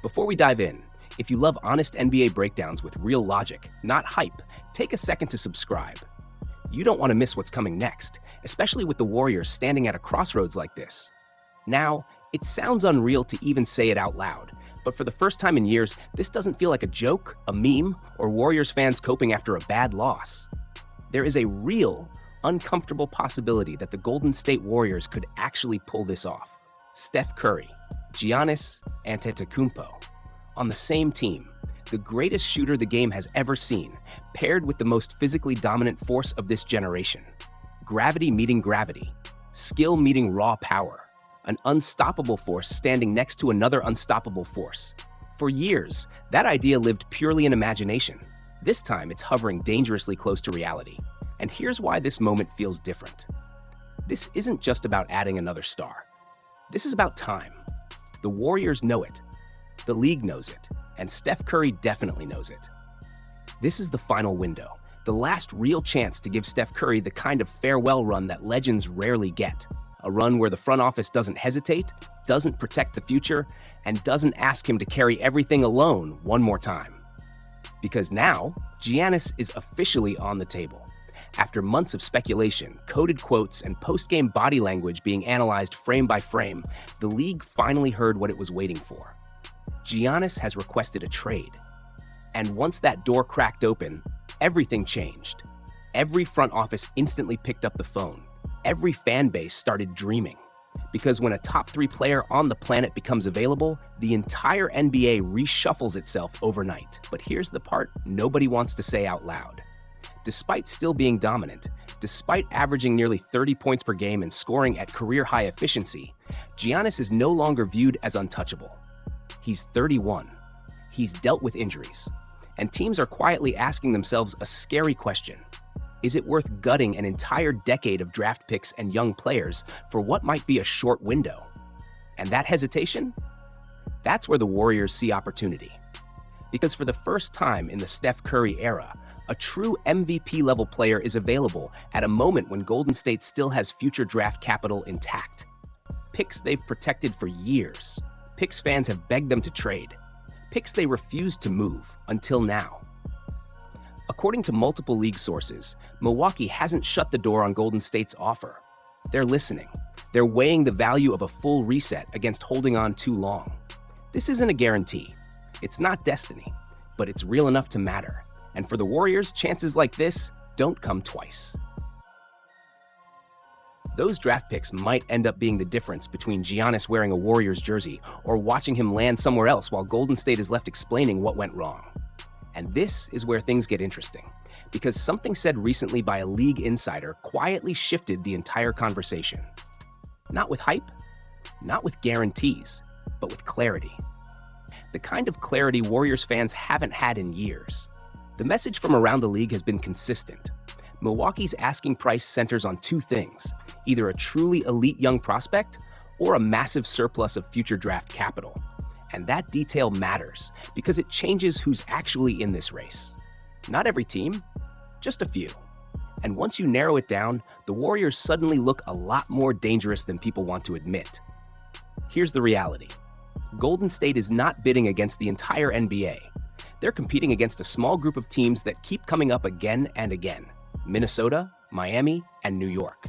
Before we dive in, if you love honest NBA breakdowns with real logic, not hype, take a second to subscribe. You don't want to miss what's coming next, especially with the Warriors standing at a crossroads like this. Now, it sounds unreal to even say it out loud, but for the first time in years, this doesn't feel like a joke, a meme, or Warriors fans coping after a bad loss. There is a real, uncomfortable possibility that the Golden State Warriors could actually pull this off. Steph Curry, Giannis Antetokounmpo, on the same team, the greatest shooter the game has ever seen, paired with the most physically dominant force of this generation. Gravity meeting gravity, skill meeting raw power, an unstoppable force standing next to another unstoppable force. For years, that idea lived purely in imagination. This time, it's hovering dangerously close to reality. And here's why this moment feels different. This isn't just about adding another star. This is about time. The Warriors know it. The league knows it. And Steph Curry definitely knows it. This is the final window, the last real chance to give Steph Curry the kind of farewell run that legends rarely get. A run where the front office doesn't hesitate, doesn't protect the future, and doesn't ask him to carry everything alone one more time. Because now, Giannis is officially on the table. After months of speculation, coded quotes, and post-game body language being analyzed frame by frame, the league finally heard what it was waiting for. Giannis has requested a trade. And once that door cracked open, everything changed. Every front office instantly picked up the phone. Every fan base started dreaming. Because when a top 3 player on the planet becomes available, the entire NBA reshuffles itself overnight. But here's the part nobody wants to say out loud. Despite still being dominant, despite averaging nearly 30 points per game and scoring at career-high efficiency, Giannis is no longer viewed as untouchable. He's 31. He's dealt with injuries. And teams are quietly asking themselves a scary question. Is it worth gutting an entire decade of draft picks and young players for what might be a short window? And that hesitation? That's where the Warriors see opportunity. Because for the first time in the Steph Curry era, a true MVP-level player is available at a moment when Golden State still has future draft capital intact. Picks they've protected for years. Picks fans have begged them to trade. Picks they refused to move until now. According to multiple league sources, Milwaukee hasn't shut the door on Golden State's offer. They're listening. They're weighing the value of a full reset against holding on too long. This isn't a guarantee. It's not destiny, but it's real enough to matter. And for the Warriors, chances like this don't come twice. Those draft picks might end up being the difference between Giannis wearing a Warriors jersey or watching him land somewhere else while Golden State is left explaining what went wrong. And this is where things get interesting, because something said recently by a league insider quietly shifted the entire conversation. Not with hype, not with guarantees, but with clarity. The kind of clarity Warriors fans haven't had in years. The message from around the league has been consistent. Milwaukee's asking price centers on 2 things, either a truly elite young prospect or a massive surplus of future draft capital. And that detail matters because it changes who's actually in this race. Not every team, just a few. And once you narrow it down, the Warriors suddenly look a lot more dangerous than people want to admit. Here's the reality. Golden State is not bidding against the entire NBA. They're competing against a small group of teams that keep coming up again and again. Minnesota, Miami, and New York.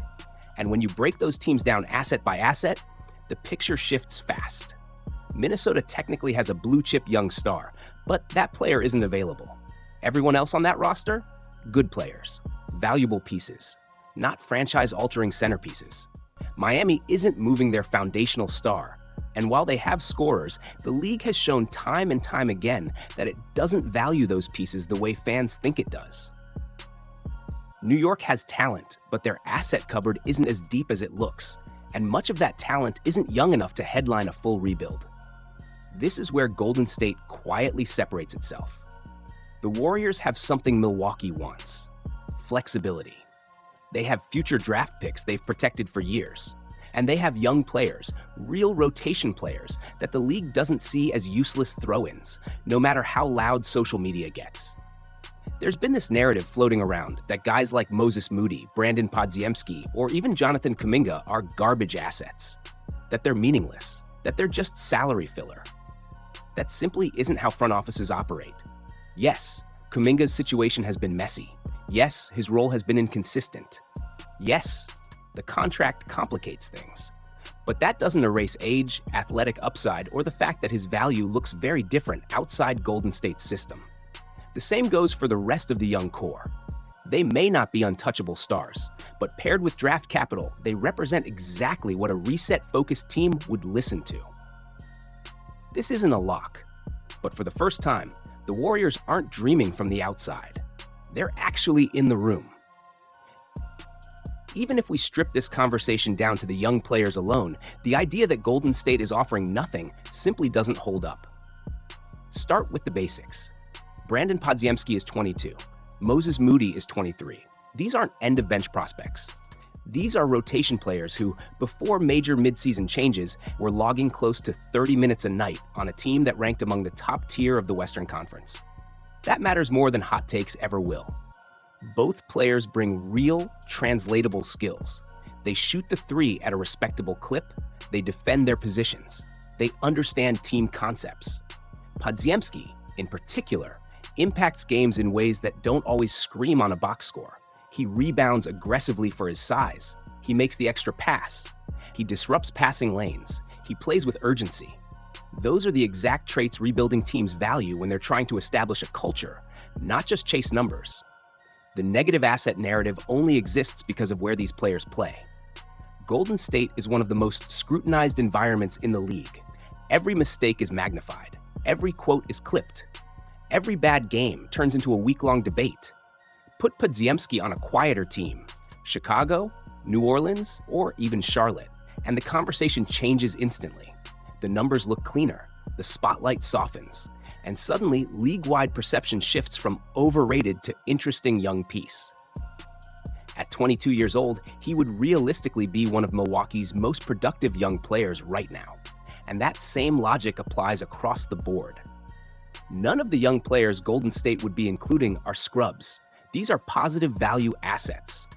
And when you break those teams down asset by asset, the picture shifts fast. Minnesota technically has a blue-chip young star, but that player isn't available. Everyone else on that roster? Good players, valuable pieces, not franchise-altering centerpieces. Miami isn't moving their foundational star, and while they have scorers, the league has shown time and time again that it doesn't value those pieces the way fans think it does. New York has talent, but their asset cupboard isn't as deep as it looks, and much of that talent isn't young enough to headline a full rebuild. This is where Golden State quietly separates itself. The Warriors have something Milwaukee wants: flexibility. They have future draft picks they've protected for years. And they have young players, real rotation players, that the league doesn't see as useless throw-ins, no matter how loud social media gets. There's been this narrative floating around that guys like Moses Moody, Brandon Podziemski, or even Jonathan Kuminga are garbage assets, that they're meaningless, that they're just salary filler. That simply isn't how front offices operate. Yes, Kuminga's situation has been messy. Yes, his role has been inconsistent. Yes, the contract complicates things. But that doesn't erase age, athletic upside, or the fact that his value looks very different outside Golden State's system. The same goes for the rest of the young core. They may not be untouchable stars, but paired with draft capital, they represent exactly what a reset-focused team would listen to. This isn't a lock, but for the first time, the Warriors aren't dreaming from the outside. They're actually in the room. Even if we strip this conversation down to the young players alone, the idea that Golden State is offering nothing simply doesn't hold up. Start with the basics. Brandon Podziemski is 22. Moses Moody is 23. These aren't end-of-bench prospects. These are rotation players who, before major midseason changes, were logging close to 30 minutes a night on a team that ranked among the top tier of the Western Conference. That matters more than hot takes ever will. Both players bring real, translatable skills. They shoot the three at a respectable clip, they defend their positions, they understand team concepts. Podziemski, in particular, impacts games in ways that don't always scream on a box score. He rebounds aggressively for his size. He makes the extra pass. He disrupts passing lanes. He plays with urgency. Those are the exact traits rebuilding teams value when they're trying to establish a culture, not just chase numbers. The negative asset narrative only exists because of where these players play. Golden State is one of the most scrutinized environments in the league. Every mistake is magnified. Every quote is clipped. Every bad game turns into a week-long debate. Put Podziemski on a quieter team, Chicago, New Orleans, or even Charlotte, and the conversation changes instantly. The numbers look cleaner, the spotlight softens, and suddenly league-wide perception shifts from overrated to interesting young piece. At 22 years old, he would realistically be one of Milwaukee's most productive young players right now. And that same logic applies across the board. None of the young players Golden State would be including are scrubs. These are positive value assets.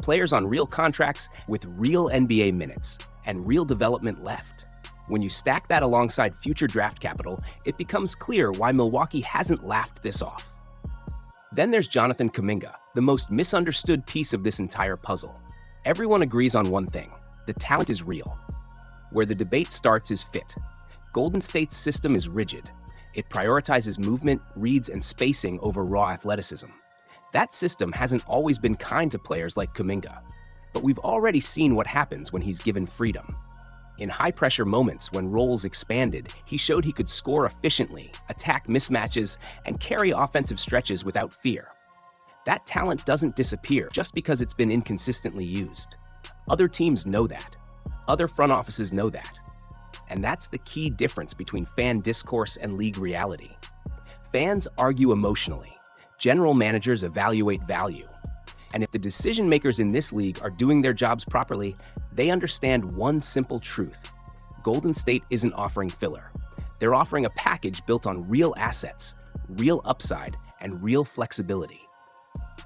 Players on real contracts with real NBA minutes and real development left. When you stack that alongside future draft capital, it becomes clear why Milwaukee hasn't laughed this off. Then there's Jonathan Kuminga, the most misunderstood piece of this entire puzzle. Everyone agrees on one thing: the talent is real. Where the debate starts is fit. Golden State's system is rigid. It prioritizes movement, reads, and spacing over raw athleticism. That system hasn't always been kind to players like Kuminga, but we've already seen what happens when he's given freedom. In high-pressure moments when roles expanded, he showed he could score efficiently, attack mismatches, and carry offensive stretches without fear. That talent doesn't disappear just because it's been inconsistently used. Other teams know that. Other front offices know that. And that's the key difference between fan discourse and league reality. Fans argue emotionally. General managers evaluate value. And if the decision makers in this league are doing their jobs properly, they understand one simple truth: Golden State isn't offering filler. They're offering a package built on real assets, real upside, and real flexibility.